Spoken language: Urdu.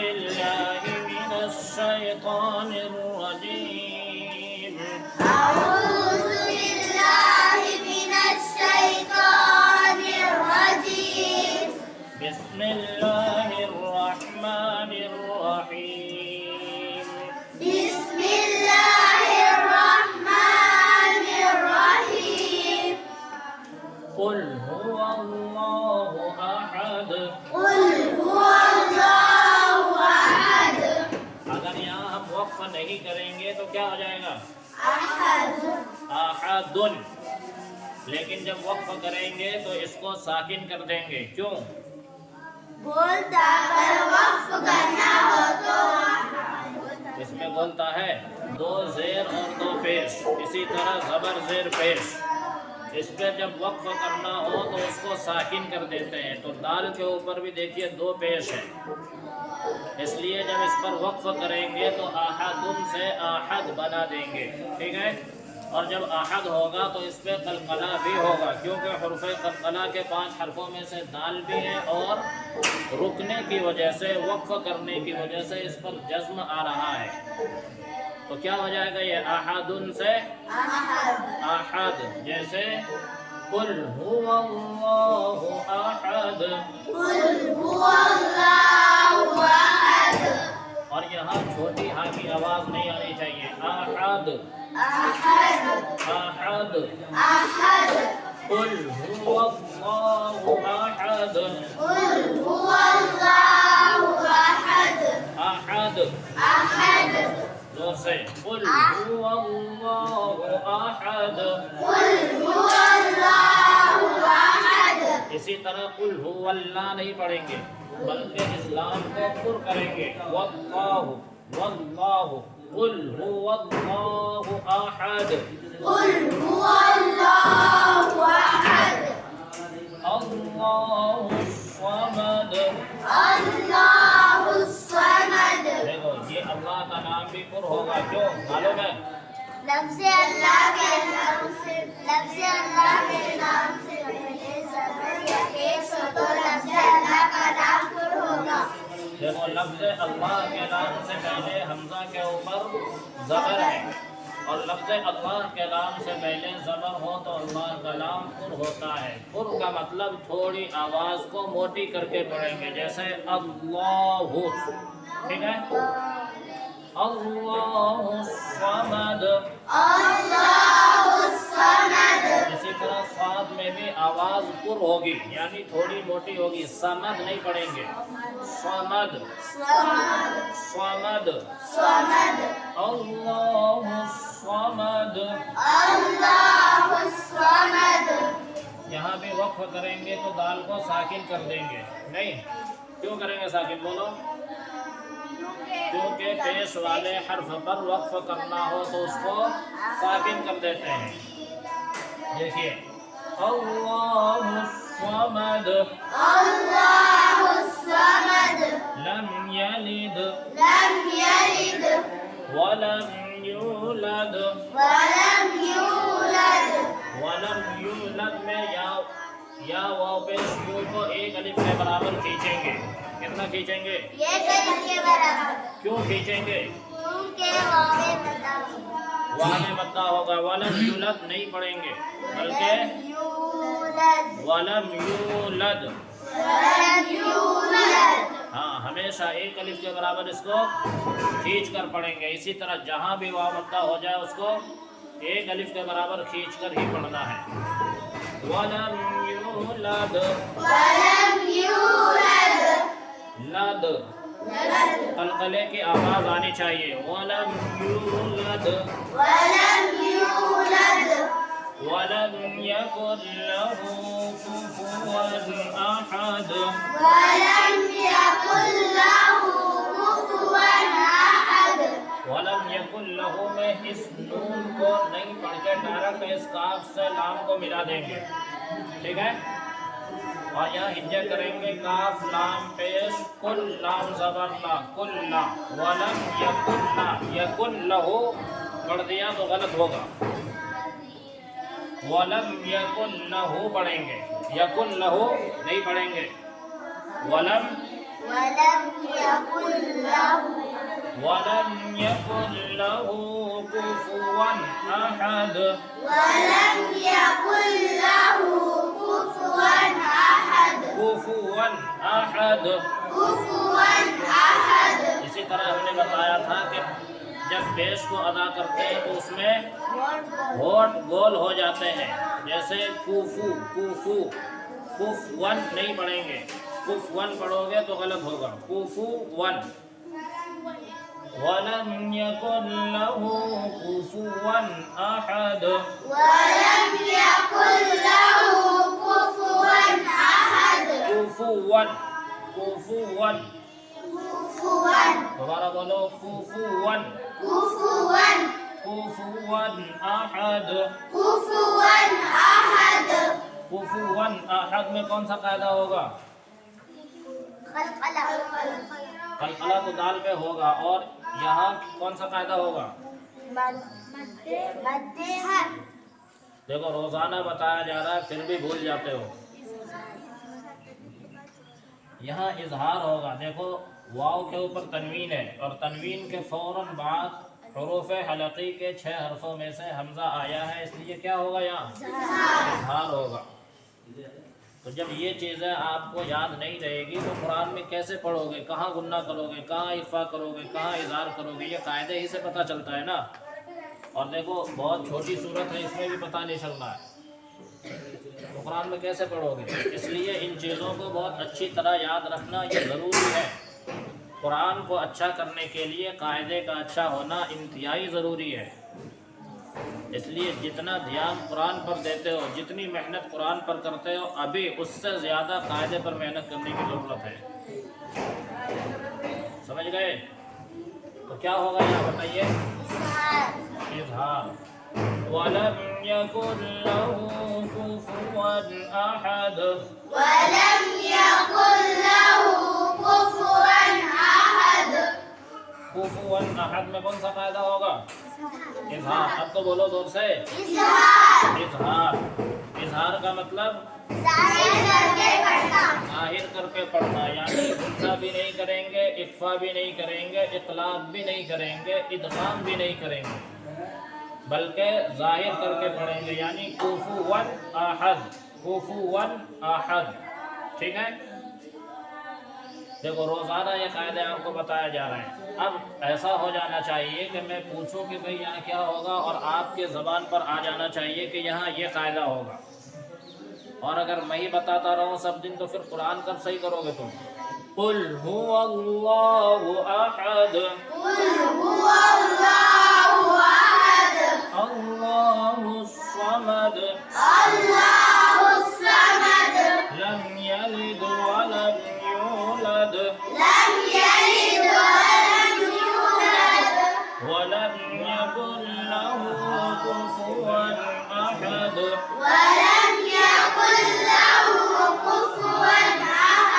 بالله من الشيطان الرجيم. أعوذ بالله من الشيطان الرجيم. بسم الله الرحمن الرحيم. بسم الله الرحمن الرحيم. قل هو الله أحد. قل هو الله أحد. اگر یہاں ہم وقف نہیں کریں گے تو کیا ہو جائے گا؟ أحد. احدن. لیکن جب وقف کریں گے تو اس کو ساکن کر دیں گے. کیوں؟ بولتا اگر وقف کرنا ہو تو اس میں بولتا ہے دو زیر اور دو پیش، اسی طرح زبر زیر پیش. اس پہ جب وقف کرنا ہو تو اس کو ساکن کر دیتے ہیں. تو دال کے اوپر بھی دیکھیے دو پیش ہے، اس لیے جب اس پر وقف کریں گے تو احدن سے احد بنا دیں گے. ٹھیک ہے؟ اور جب احد ہوگا تو اس پہ قلقلہ بھی ہوگا، کیونکہ حروف قلقلہ کے 5 حرفوں میں سے دال بھی ہے، اور رکنے کی وجہ سے، وقف کرنے کی وجہ سے اس پر جزم آ رہا ہے. تو کیا ہو جائے گا؟ یہ احدن سے احد. جیسے قل هو اللہ احد. قل هو الله أحد. اور یہاں چھوٹی ہاں کی آواز نہیں آنی چاہیے. احد أحد. احد. أحد. قل هو اللہ احد. قل هو الله أحد. احد. أحد. زور سے قل هو اللہ احد. قل هو الله أحد. اسی طرح قل هو اللہ نہیں پڑھیں گے، بلکہ اسلام کو پر کریں گے. واللہ واللہ. قل هو اللہ احد. قل هو الله أحد. اللہ الصمد. الله الصمد. دیکھو یہ اللہ کا نام بھی پر ہوگا. کیوں؟ معلوم ہے؟ لفظ اللہ کے نام سے پہلے زبر یا پیش ہو تو لفظ اللہ کا نام پر ہوگا. دیکھو لفظ اللہ کے نام سے پہلے حمزہ کے اوپر زبر ہے، اور لفظ اللہ کے نام سے پہلے زبر ہو تو اللہ کا نام پر ہوتا ہے. پر کا مطلب تھوڑی آواز کو موٹی کر کے پڑھیں گے، جیسے اللہ. ٹھیک ہے؟ اللہ الصمد. اللہ الصمد. اسی طرح صاد میں بھی آواز پر ہوگی، یعنی تھوڑی موٹی ہوگی. صمد نہیں پڑھیں گے. صمد صمد. صمد. صمد. اللہ الصمد. اللہ الصمد. یہاں بھی وقف کریں گے تو دال کو ساکن کر دیں گے. نہیں، کیوں کریں گے ساکن؟ بولو. کیونکہ پیش والے حرف پر وقف کرنا ہو تو اس کو ساکن کر دیتے ہیں. دیکھیے اللہ الصمد. اللہ الصمد. لم یلد لم یلد ولم یولد. ولم یولد. ولم یولد میں یا واو پیش یو کو ایک الف کے برابر کھینچیں گے. کتنا کھینچیں گے؟ ایک الف کے برابر. کیوں کھینچیں گے؟ کیونکہ واو مدہ واو میں مدہ ہوگا. ولم یولد نہیں پڑھیں گے، بلکہ یولد. ولم یولد. ولم یولد. ہاں، ہمیشہ ایک الف کے برابر اس کو کھینچ کر پڑھیں گے. اسی طرح جہاں بھی واو مدہ ہو جائے اس کو ایک الف کے برابر کھینچ کر ہی پڑھنا ہے. وَلَمْ يُولَدْ. ولم یولد. لد قلقلے کی آواز آنی چاہیے. وَلَمْ يُولَدْ. ولم یولد. وَلَمْ يَكُنْ لَهُ كُفُوًا أَحَدٌ. ولم یکن له کفوا احد. وَلَمْ يَكُنْ لَهُ میں اس نون کو نہیں پڑھ کے ڈائریکٹ اس کاف سے لام کو ملا دیں گے. ٹھیک ہے؟ اور یہاں ہجے کریں گے کاف لام پیش کل لام زبر لا کل لا. وَلَمْ يَكُنْ لَا يَكُنْ لَهُ پڑھ دیا تو غلط ہوگا. وَلَمْ يَكُنْ لَهُ پڑھیں گے. يَكُنْ لَهُ نہیں پڑھیں گے. وَلَمْ ولم يكن له ولم يكن له كفوا أحد ولم يكن له كفوا أحد كفوا أحد كفوا أحد اسی طرح ہم نے بتایا تھا کہ جب پیش کو ادا کرتے ہیں تو اس میں ہونٹ گول ہو جاتے ہیں، جیسے کوفو کوفو کف ون نہیں پڑھیں گے، کف ون پڑھو گے تو غلط ہوگا، کوفو ون۔ وَلَمْ يَكُنْ لَهُ كُفُوًا أَحَدٌ ولم يكن له كفوا أحد كفوا كفوا كفوا دوبارہ بولو كفوا كفوا كفوا أحد كفوا أحد كفوا أحد میں کون سا قاعدہ ہوگا؟ قلقلہ تو دال پہ ہوگا، اور یہاں کون سا قاعدہ ہوگا؟ دیکھو روزانہ بتایا جا رہا ہے پھر بھی بھول جاتے ہو۔ یہاں اظہار ہوگا، دیکھو واو کے اوپر تنوین ہے، اور تنوین کے فوراً بعد حروف حلقی کے 6 حرفوں میں سے حمزہ آیا ہے، اس لیے کیا ہوگا؟ یہاں اظہار ہوگا۔ تو جب یہ چیزیں آپ کو یاد نہیں رہے گی تو قرآن میں کیسے پڑھو گے؟ کہاں غنہ کرو گے؟ کہاں اخفا کرو گے؟ کہاں اظہار کرو گے؟ یہ قاعدے ہی سے پتہ چلتا ہے نا۔ اور دیکھو بہت چھوٹی صورت ہے، اس میں بھی پتہ نہیں چل رہا ہے تو قرآن میں کیسے پڑھو گے؟ اس لیے ان چیزوں کو بہت اچھی طرح یاد رکھنا یہ ضروری ہے۔ قرآن کو اچھا کرنے کے لیے قاعدے کا اچھا ہونا انتہائی ضروری ہے۔ اس لیے جتنا دھیان قرآن پر دیتے ہو، جتنی محنت قرآن پر کرتے ہو، ابھی اس سے زیادہ قاعدے پر محنت کرنے کی ضرورت ہے۔ سمجھ گئے؟ تو کیا ہوگا یہاں بتائیے؟ اظہار۔ وَلَمْ يَكُنْ لَهُ كُفُوًا أَحَدٌ ولم يكن له كفوا أحد كفوا أحد میں کون سا قاعدہ ہوگا؟ اظہار۔ اب تو بولو زور سے، اظہار۔ اظہار کا مطلب ظاہر کر کے پڑھنا، ظاہر کر کے پڑھنا، یعنی غنہ بھی نہیں کریں گے، اخفا بھی نہیں کریں گے، اطلاق بھی نہیں کریں گے، ادغام بھی نہیں کریں گے، بلکہ ظاہر کر کے پڑھیں گے، یعنی کفوا احد، کفوا احد۔ ٹھیک ہے؟ دیکھو روزانہ یہ قاعدے آپ کو بتایا جا رہے ہیں۔ اب ایسا ہو جانا چاہیے کہ میں پوچھوں کہ بھئی یہاں کیا ہوگا، اور آپ کے زبان پر آ جانا چاہیے کہ یہاں یہ قاعدہ ہوگا۔ اور اگر میں ہی بتاتا رہوں سب دن تو پھر قرآن کب صحیح کرو گے تم؟ قل هو اللہ احد قل هو الله